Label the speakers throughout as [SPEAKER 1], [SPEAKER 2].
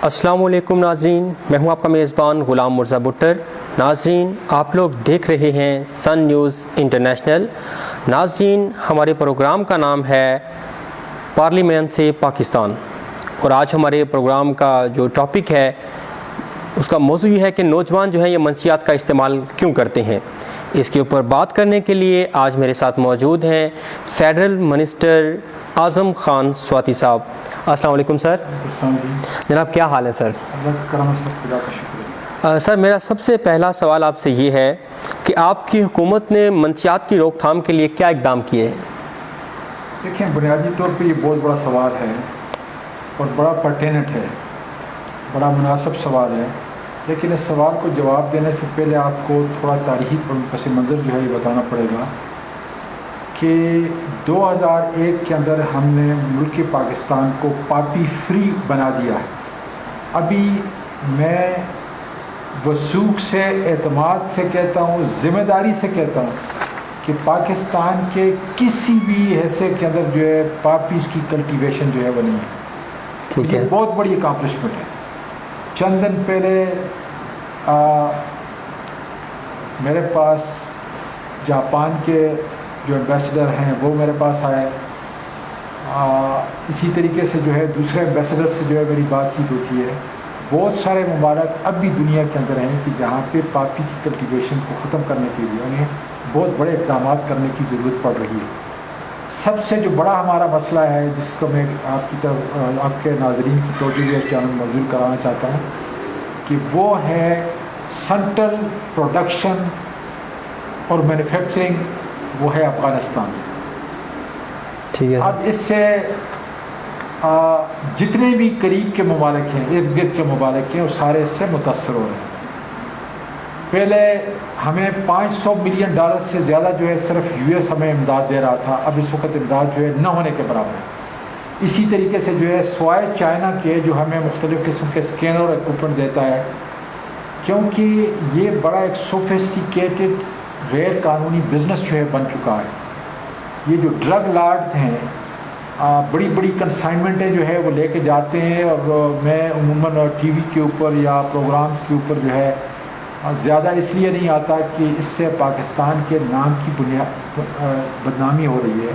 [SPEAKER 1] السلام علیکم ناظرین، میں ہوں آپ کا میزبان غلام مرزا بٹر۔ ناظرین، آپ لوگ دیکھ رہے ہیں سن نیوز انٹرنیشنل۔ ناظرین، ہمارے پروگرام کا نام ہے پارلیمنٹ سے پاکستان، اور آج ہمارے پروگرام کا جو ٹاپک ہے اس کا موضوع یہ ہے کہ نوجوان جو ہیں یہ منشیات کا استعمال کیوں کرتے ہیں۔ اس کے اوپر بات کرنے کے لیے آج میرے ساتھ موجود ہیں فیڈرل منسٹر اعظم خان سواتی صاحب۔ السلام علیکم سر۔ جناب کیا حال ہے سر؟ سر میرا سب سے پہلا سوال آپ سے یہ ہے کہ آپ کی حکومت نے منشیات کی روک تھام کے لیے کیا اقدام کیے ہیں؟
[SPEAKER 2] دیکھیں، بنیادی طور پہ یہ بہت بڑا سوال ہے اور بڑا پرٹیننٹ ہے، بڑا مناسب سوال ہے، لیکن اس سوال کو جواب دینے سے پہلے آپ کو تھوڑا تاریخی پس منظر جو ہے یہ بتانا پڑے گا کہ 2001 کے اندر ہم نے ملک پاکستان کو پاپی فری بنا دیا ہے۔ ابھی میں وثوق سے، اعتماد سے کہتا ہوں، ذمہ داری سے کہتا ہوں کہ پاکستان کے کسی بھی حصے کے اندر جو ہے پاپیز کی کلٹیویشن جو ہے وہ نہیں ہے۔ یہ بہت بڑی اکامپلشمنٹ ہے۔ چند دن پہلے میرے پاس جاپان کے جو ایمبیسڈر ہیں وہ میرے پاس آئے، اسی طریقے سے جو ہے دوسرے ایمبیسڈر سے جو ہے میری بات چیت ہوتی ہے۔ بہت سارے ممالک اب بھی دنیا کے اندر ہیں کہ جہاں پہ پاپی کی کلٹیویشن کو ختم کرنے کے لیے انہیں بہت بڑے اقدامات کرنے کی ضرورت پڑ رہی ہے۔ سب سے جو بڑا ہمارا مسئلہ ہے جس کو میں آپ کی طرف آپ کے ناظرین کی توجہ کے موصول کرانا چاہتا ہوں کہ وہ ہے سینٹرل پروڈکشن اور مینوفیکچرنگ، وہ ہے افغانستان۔
[SPEAKER 1] ٹھیک ہے۔
[SPEAKER 2] اب اس سے جتنے بھی قریب کے ممالک ہیں، ارد گرد کے ممالک ہیں، وہ سارے اس سے متاثر ہو رہے ہیں۔ پہلے ہمیں $500 ملین سے زیادہ جو ہے صرف یو ایس ہمیں امداد دے رہا تھا، اب اس وقت امداد جو ہے نہ ہونے کے برابر ہے۔ اسی طریقے سے جو ہے سوائے چائنا کے جو ہمیں مختلف قسم کے اسکینر اور اکوپمنٹ دیتا ہے، کیونکہ یہ بڑا ایک سوفسٹیکیٹڈ غیر قانونی بزنس جو ہے بن چکا ہے۔ یہ جو ڈرگ لارڈز ہیں بڑی بڑی کنسائنمنٹیں جو ہے وہ لے کے جاتے ہیں، اور میں عموماً ٹی وی کے اوپر یا پروگرامز کے اوپر جو ہے زیادہ اس لیے نہیں آتا کہ اس سے پاکستان کے نام کی بدنامی ہو رہی ہے،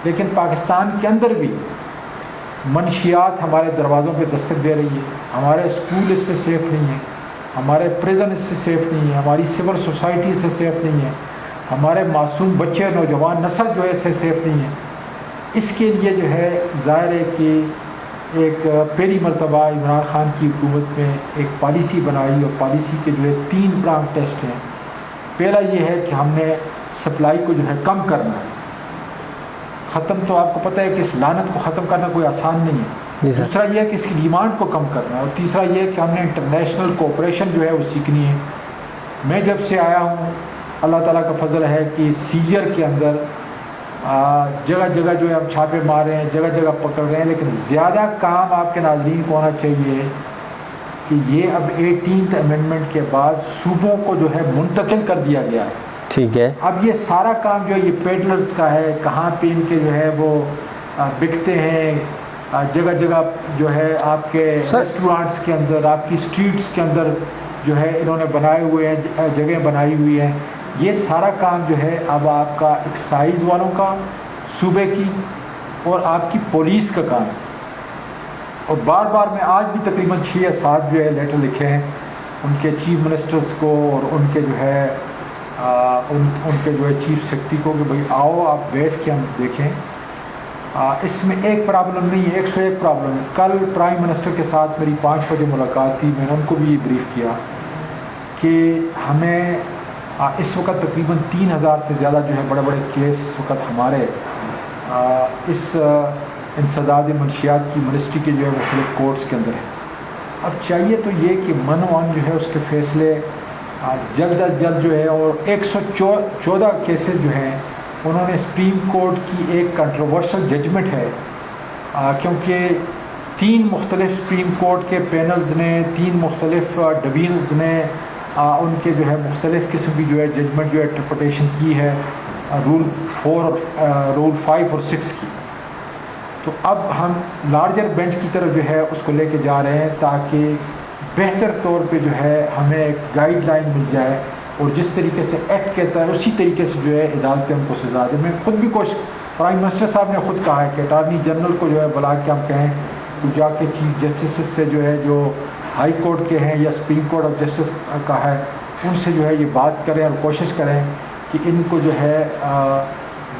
[SPEAKER 2] لیکن پاکستان کے اندر بھی منشیات ہمارے دروازوں پہ دستک دے رہی ہے۔ ہمارے اسکول اس سے سیف نہیں ہے، ہمارے پریزن اس سے سیف نہیں ہے، ہماری سول سوسائٹی اس سے سیف نہیں ہے، ہمارے معصوم بچے نوجوان نسل جو ہے اس سے سیف نہیں ہے۔ اس کے لیے جو ہے ظاہر ہے کہ ایک پہلی مرتبہ عمران خان کی حکومت میں ایک پالیسی بنائی، اور پالیسی کے جو ہے 3 پرانگ ٹیسٹ ہیں۔ پہلا یہ ہے کہ ہم نے سپلائی کو جو ہے کم کرنا ہے، ختم تو آپ کو پتہ ہے کہ اس لعنت کو ختم کرنا کوئی آسان نہیں ہے۔ دوسرا یہ ہے کہ اس کی ڈیمانڈ کو کم کرنا ہے، اور تیسرا یہ ہے کہ ہم نے انٹرنیشنل کوآپریشن جو ہے وہ سیکھنی ہے۔ میں جب سے آیا ہوں، اللہ تعالیٰ کا فضل ہے کہ سیجر کے اندر جگہ جگہ جو ہے ہم چھاپے مار رہے ہیں، جگہ جگہ پکڑ رہے ہیں، لیکن زیادہ کام آپ کے ناظرین کو ہونا چاہیے کہ یہ اب 18th امینڈمنٹ کے بعد صوبوں کو جو ہے منتقل کر دیا گیا ہے۔
[SPEAKER 1] ٹھیک ہے۔
[SPEAKER 2] اب یہ سارا کام جو ہے یہ پیڈلرز کا ہے، کہاں پہ ان کے جو ہے وہ بکتے ہیں، جگہ جگہ جو ہے آپ کے ریسٹورانٹس کے اندر، آپ کی اسٹریٹس کے اندر جو ہے انہوں نے بنائے ہوئے ہیں، جگہیں بنائی ہوئی ہیں۔ یہ سارا کام جو ہے اب آپ کا ایکسائز والوں کا، صوبے کی، اور آپ کی پولیس کا کام ہے۔ اور بار بار میں آج بھی تقریباً 6 یا 7 جو ہے لیٹر لکھے ہیں ان کے چیف منسٹرز کو، اور ان کے جو ہے ان کے جو ہے چیف سیکرٹری کو کہ بھئی آؤ آپ بیٹھ کے ہم دیکھیں۔ اس میں ایک پرابلم نہیں ہے، 101 پرابلم ہے۔ کل پرائم منسٹر کے ساتھ میری 5 بجے ملاقات تھی، میں نے ان کو بھی یہ بریف کیا کہ ہمیں اس وقت تقریباً 3000 سے زیادہ جو ہے بڑے بڑے کیس اس وقت ہمارے اس انسداد منشیات کی منسٹری کے جو ہے مختلف کورٹس کے اندر ہے۔ اب چاہیے تو یہ کہ من جو ہے اس کے فیصلے جلد از جلد جو ہے، اور 114 کیسز جو ہیں انہوں نے سپریم کورٹ کی ایک کنٹروورشل ججمنٹ ہے، کیونکہ 3 مختلف سپریم کورٹ کے پینلز نے، 3 مختلف ڈویژنز نے ان کے جو ہے مختلف قسم کی جو ہے ججمنٹ جو ہے انٹرپریٹیشن کی ہے رول 4 اور رول 5 اور 6 کی۔ تو تو اب ہم لارجر بینچ کی طرف جو ہے اس کو لے کے جا رہے ہیں تاکہ بہتر طور پہ جو ہے ہمیں ایک گائیڈ لائن مل جائے اور جس طریقے سے ایکٹ کہتا ہے اسی طریقے سے جو ہے عدالتیں ان کو سزا دیں. میں خود بھی پرائم منسٹر صاحب نے خود کہا ہے کہ اٹارنی جنرل کو جو ہے بلا کے ہم کہیں تو جا کے چیف جسٹس سے جو ہے جو ہائی کورٹ کے ہیں یا سپریم کورٹ آف جسٹس کا ہے ان سے جو ہے یہ بات کریں اور کوشش کریں کہ ان کو جو ہے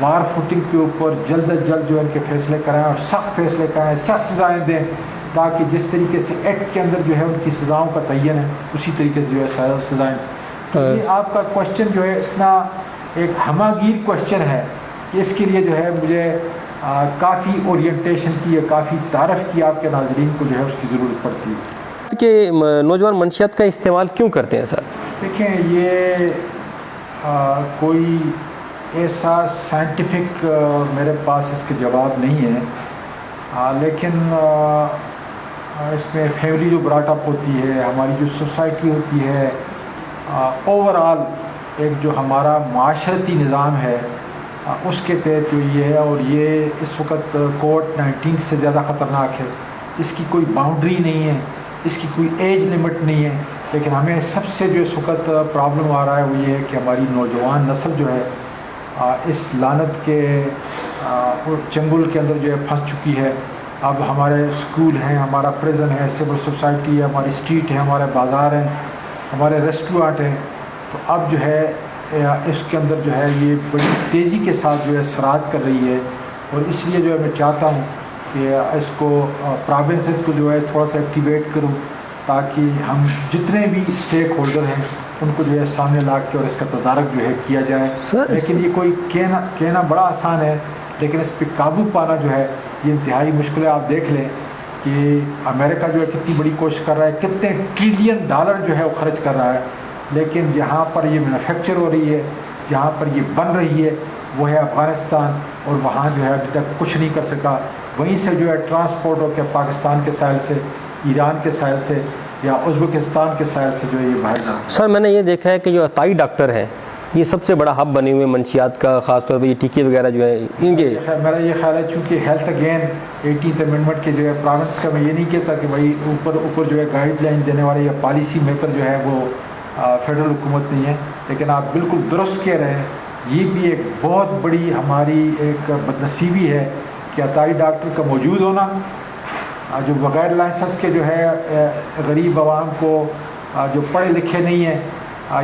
[SPEAKER 2] وار فوٹنگ کے اوپر جلد از جلد جو ہے ان کے فیصلے کرائیں اور سخت فیصلے کرائیں, سخت سزائیں دیں تاکہ جس طریقے سے ایکٹ کے اندر جو ہے ان کی سزاؤں کا تعین ہے اسی طریقے سے جو ہے سزائیں. یہ آپ کا کوشچن جو ہے اتنا ایک ہمہ گیر کوشچن ہے کہ اس کے لیے جو ہے مجھے کافی اورینٹیشن کی یا کافی تعارف کی آپ کے ناظرین کو جو ہے اس کی ضرورت پڑتی ہے.
[SPEAKER 1] کہ نوجوان منشیات کا استعمال کیوں کرتے ہیں سر؟
[SPEAKER 2] دیکھیں یہ کوئی ایسا سائنٹیفک میرے پاس اس کے جواب نہیں ہے, لیکن اس میں فیملی جو براٹ اپ ہوتی ہے, ہماری جو سوسائٹی ہوتی ہے, اوور آل ایک جو ہمارا معاشرتی نظام ہے اس کے تحت جو یہ ہے, اور یہ اس وقت کووڈ-19 سے زیادہ خطرناک ہے. اس کی کوئی باؤنڈری نہیں ہے, اس کی کوئی ایج لمٹ نہیں ہے, لیکن ہمیں سب سے جو اس وقت پرابلم آ رہا ہے وہ یہ ہے کہ ہماری نوجوان نسل جو ہے اس لعنت کے چنگل کے اندر جو ہے پھنس چکی ہے. اب ہمارے اسکول ہیں, ہمارا پریزن ہے, سول سوسائٹی ہے, ہماری اسٹریٹ ہے, ہمارے بازار ہیں, ہمارے ریسٹورانٹ ہیں, تو اب جو ہے اس کے اندر جو ہے یہ بڑی تیزی کے ساتھ جو ہے سرعت کر رہی ہے. اور اس لیے جو ہے میں چاہتا ہوں کہ اس کو پروونسز کو جو ہے تھوڑا سا ایکٹیویٹ کروں تاکہ ہم جتنے بھی اسٹیک ہولڈر ہیں ان کو جو ہے سامنے لا کے اور اس کا تدارک جو ہے کیا جائے. لیکن یہ کوئی کہنا بڑا آسان ہے, لیکن اس پہ قابو پانا جو ہے یہ انتہائی مشکل ہے. آپ دیکھ لیں کہ امریکہ جو ہے کتنی بڑی کوشش کر رہا ہے, کتنے ٹریلین ڈالر جو ہے وہ خرچ کر رہا ہے, لیکن جہاں پر یہ مینوفیکچر ہو رہی ہے, جہاں پر یہ بن رہی ہے وہ ہے افغانستان, اور وہاں جو ہے ابھی تک کچھ نہیں کر سکا. وہیں سے جو ہے ٹرانسپورٹ ہو کے پاکستان کے ساحل سے, ایران کے ساحل سے یا ازبکستان کے ساحل سے جو ہے یہ باہر جاتا ہے.
[SPEAKER 1] سر میں نے یہ دیکھا ہے کہ جو عطائی ڈاکٹر ہیں یہ سب سے بڑا ہب بنے ہوئے منشیات کا, خاص طور پہ یہ ٹیکے وغیرہ جو ہے ان کے,
[SPEAKER 2] میرا یہ خیال ہے چونکہ ہیلتھ اگین 18th امینڈمنٹ کے جو ہے پروونس کا میں یہ نہیں کہتا کہ بھائی اوپر جو ہے گائیڈ لائن دینے والے یا پالیسی میکر جو ہے وہ فیڈرل حکومت نہیں ہے, لیکن آپ بالکل درست کہہ رہے ہیں. یہ بھی ایک بہت بڑی ہماری ایک بدنصیبی ہے کہ عطائی ڈاکٹر کا موجود ہونا جو بغیر لائسنس کے جو ہے غریب عوام کو جو پڑھے لکھے نہیں ہیں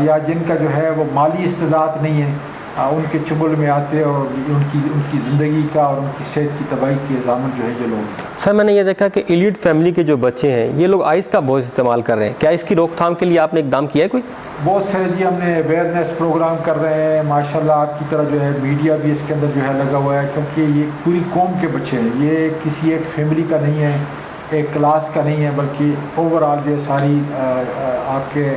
[SPEAKER 2] یا جن کا جو ہے وہ مالی استعداد نہیں ہے ان کے چنگل میں آتے اور ان کی زندگی کا اور ان کی صحت کی تباہی کی ضامن جو ہے یہ لوگ.
[SPEAKER 1] سر میں نے یہ دیکھا کہ ایلیٹ فیملی کے جو بچے ہیں یہ لوگ آئس کا بہت استعمال کر رہے ہیں, کیا اس کی روک تھام کے لیے آپ نے اقدام کیا ہے کوئی؟
[SPEAKER 2] بہت سارے جی ہم نے اویئرنیس پروگرام کر رہے ہیں. ماشاءاللہ آپ کی طرح جو ہے میڈیا بھی اس کے اندر جو ہے لگا ہوا ہے, کیونکہ یہ پوری قوم کے بچے ہیں, یہ کسی ایک فیملی کا نہیں ہے, ایک کلاس کا نہیں ہے, بلکہ اوور آل جو ساری آپ کے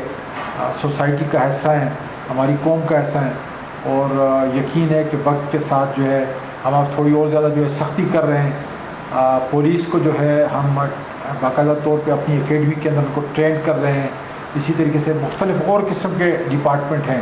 [SPEAKER 2] سوسائٹی کا حصہ ہیں, ہماری قوم کا حصہ ہیں. اور یقین ہے کہ وقت کے ساتھ جو ہے ہم اب تھوڑی اور زیادہ جو ہے سختی کر رہے ہیں. پولیس کو جو ہے ہم باقاعدہ طور پہ اپنی اکیڈمی کے اندر کو ٹرین کر رہے ہیں. اسی طریقے سے مختلف اور قسم کے ڈپارٹمنٹ ہیں,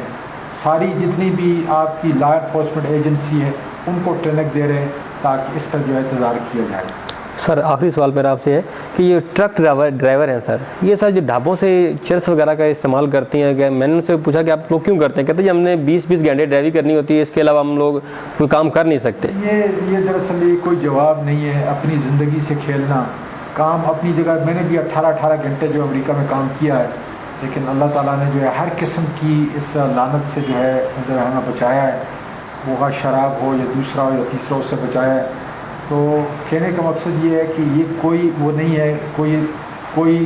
[SPEAKER 2] ساری جتنی بھی آپ کی لا انفورسمنٹ ایجنسی ہے ان کو ٹریننگ دے رہے ہیں تاکہ اس کا جو ہے تدارک کیا جائے.
[SPEAKER 1] سر آخری سوال میرا آپ سے ہے کہ یہ ٹرک ڈرائیور ہیں سر, یہ سر جو ڈھابوں سے چرس وغیرہ کا استعمال کرتی ہیں, کہ میں نے ان سے پوچھا کہ آپ لوگ کیوں کرتے ہیں, کہتے ہیں ہم نے 20 گھنٹے ڈرائیوی کرنی ہوتی ہے, اس کے علاوہ ہم لوگ کوئی کام کر نہیں سکتے.
[SPEAKER 2] یہ دراصل یہ کوئی جواب نہیں ہے. اپنی زندگی سے کھیلنا, کام اپنی جگہ, میں نے بھی 18 گھنٹے جو امریکہ میں کام کیا ہے, لیکن اللہ تعالیٰ نے جو ہے ہر قسم کی اس لعنت سے جو ہے ہمیں بچایا ہے, وہ شراب ہو یا دوسرا ہو یا تیسرا, اس سے بچایا ہے. تو کہنے کا مقصد یہ ہے کہ یہ کوئی وہ نہیں ہے, کوئی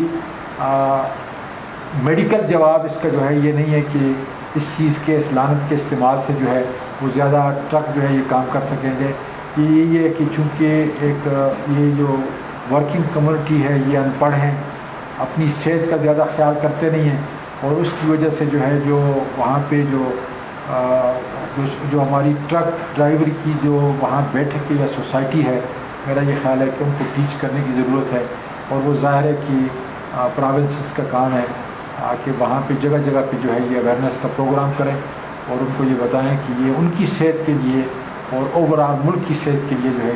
[SPEAKER 2] میڈیکل جواب اس کا جو ہے یہ نہیں ہے کہ اس چیز کے, اس لعنت کے استعمال سے جو ہے وہ زیادہ ٹرک جو ہے یہ کام کر سکیں گے. یہ ہے کہ چونکہ ایک یہ جو ورکنگ کمیونٹی ہے یہ ان پڑھ ہیں, اپنی صحت کا زیادہ خیال کرتے نہیں ہیں, اور اس کی وجہ سے جو ہے جو وہاں پہ جو ہماری ٹرک ڈرائیور کی جو وہاں بیٹھک کی یا سوسائٹی ہے, میرا یہ خیال ہے کہ ان کو ٹیچ کرنے کی ضرورت ہے. اور وہ ظاہر ہے کہ پروونسز کا کام ہے کہ وہاں پہ جگہ جگہ پہ جو ہے یہ اویئرنیس کا پروگرام کریں اور ان کو یہ بتائیں کہ یہ ان کی صحت کے لیے اور اوور آل ملک کی صحت کے لیے جو ہے